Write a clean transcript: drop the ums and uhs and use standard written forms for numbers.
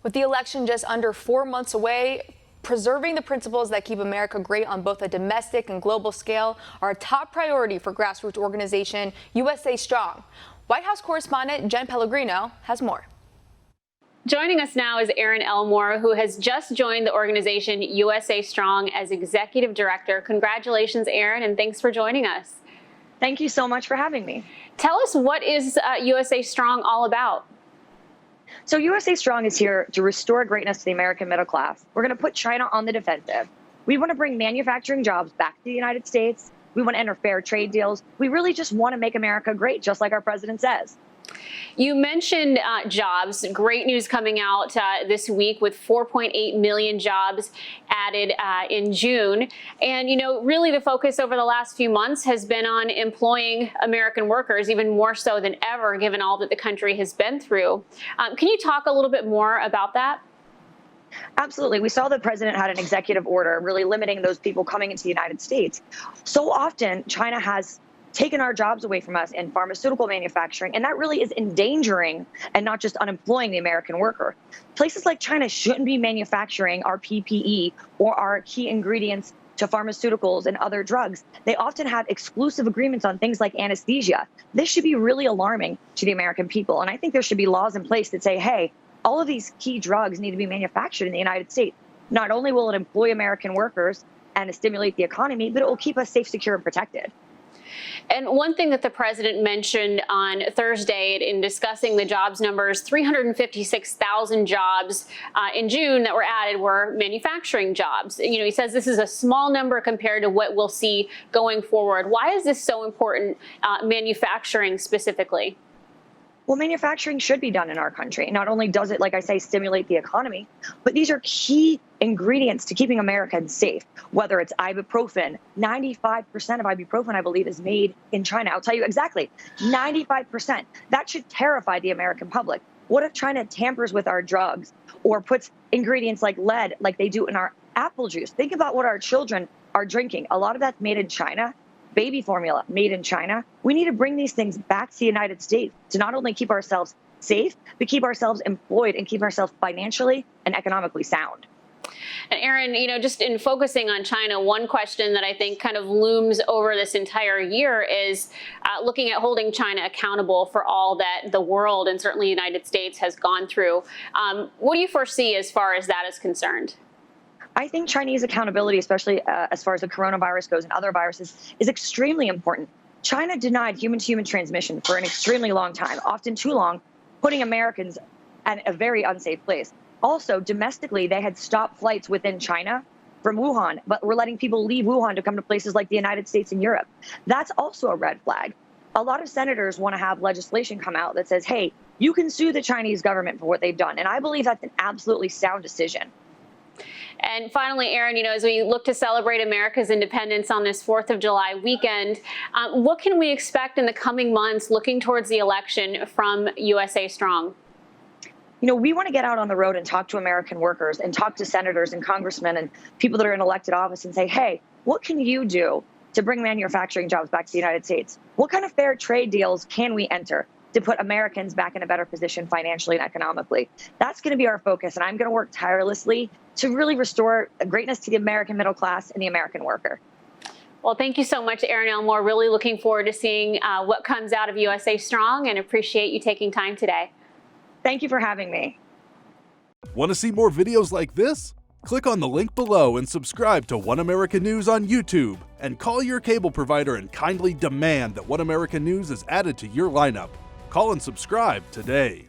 With the election just under 4 months away, preserving the principles that keep America great on both a domestic and global scale are a top priority for grassroots organization USA Strong. White House correspondent Jenn Pellegrino has more. Joining us now is Erin Elmore, who has just joined the organization USA Strong as Executive Director. Congratulations, Erin, and thanks for joining us. Thank you so much for having me. Tell us, what is USA Strong all about? So USA Strong is here to restore greatness to the American middle class. We're going to put China on the defensive. We want to bring manufacturing jobs back to the United States. We want to enter fair trade deals. We really just want to make America great, just like our president says. You mentioned jobs. Great news coming out this week with 4.8 million jobs added in June. And, you know, really the focus over the last few months has been on employing American workers, even more so than ever, given all that the country has been through. Can you talk a little bit more about that? Absolutely. We saw the president had an executive order really limiting those people coming into the United States. So often, China has taken our jobs away from us in pharmaceutical manufacturing, and that really is endangering and not just unemploying the American worker. Places like China shouldn't be manufacturing our PPE or our key ingredients to pharmaceuticals and other drugs. They often have exclusive agreements on things like anesthesia. This should be really alarming to the American people, and I think there should be laws in place that say, hey, all of these key drugs need to be manufactured in the United States. Not only will it employ American workers and stimulate the economy, but it will keep us safe, secure, and protected. And one thing that the president mentioned on Thursday in discussing the jobs numbers, 356,000 jobs in June that were added were manufacturing jobs. You know, he says this is a small number compared to what we'll see going forward. Why is this so important, manufacturing specifically? Well, manufacturing should be done in our country. Not only does it, like I say, stimulate the economy, but these are key ingredients to keeping Americans safe, whether it's ibuprofen. 95% of ibuprofen, I believe, is made in China. I'll tell you exactly, 95%. That should terrify the American public. What if China tampers with our drugs or puts ingredients like lead, like they do in our apple juice? Think about what our children are drinking. A lot of that's made in China. Baby formula made in China. We need to bring these things back to the United States to not only keep ourselves safe, but keep ourselves employed and keep ourselves financially and economically sound. And Erin, you know, just in focusing on China, one question that I think kind of looms over this entire year is looking at holding China accountable for all that the world and certainly the United States has gone through. What do you foresee as far as that is concerned? I think Chinese accountability, especially as far as the coronavirus goes and other viruses, is extremely important. China denied human-to-human transmission for an extremely long time, often too long, putting Americans at a very unsafe place. Also, domestically, they had stopped flights within China from Wuhan, but were letting people leave Wuhan to come to places like the United States and Europe. That's also a red flag. A lot of senators want to have legislation come out that says, hey, you can sue the Chinese government for what they've done. And I believe that's an absolutely sound decision. And finally, Erin, you know, as we look to celebrate America's independence on this 4th of July weekend, what can we expect in the coming months looking towards the election from USA Strong? You know, we want to get out on the road and talk to American workers and talk to senators and congressmen and people that are in elected office and say, hey, what can you do to bring manufacturing jobs back to the United States? What kind of fair trade deals can we enter to put Americans back in a better position financially and economically? That's going to be our focus, and I'm going to work tirelessly to really restore greatness to the American middle class and the American worker. Well, thank you so much, Erin Elmore. Really looking forward to seeing what comes out of USA Strong, and appreciate you taking time today. Thank you for having me. Want to see more videos like this? Click on the link below and subscribe to One America News on YouTube, and call your cable provider and kindly demand that One America News is added to your lineup. Call and subscribe today.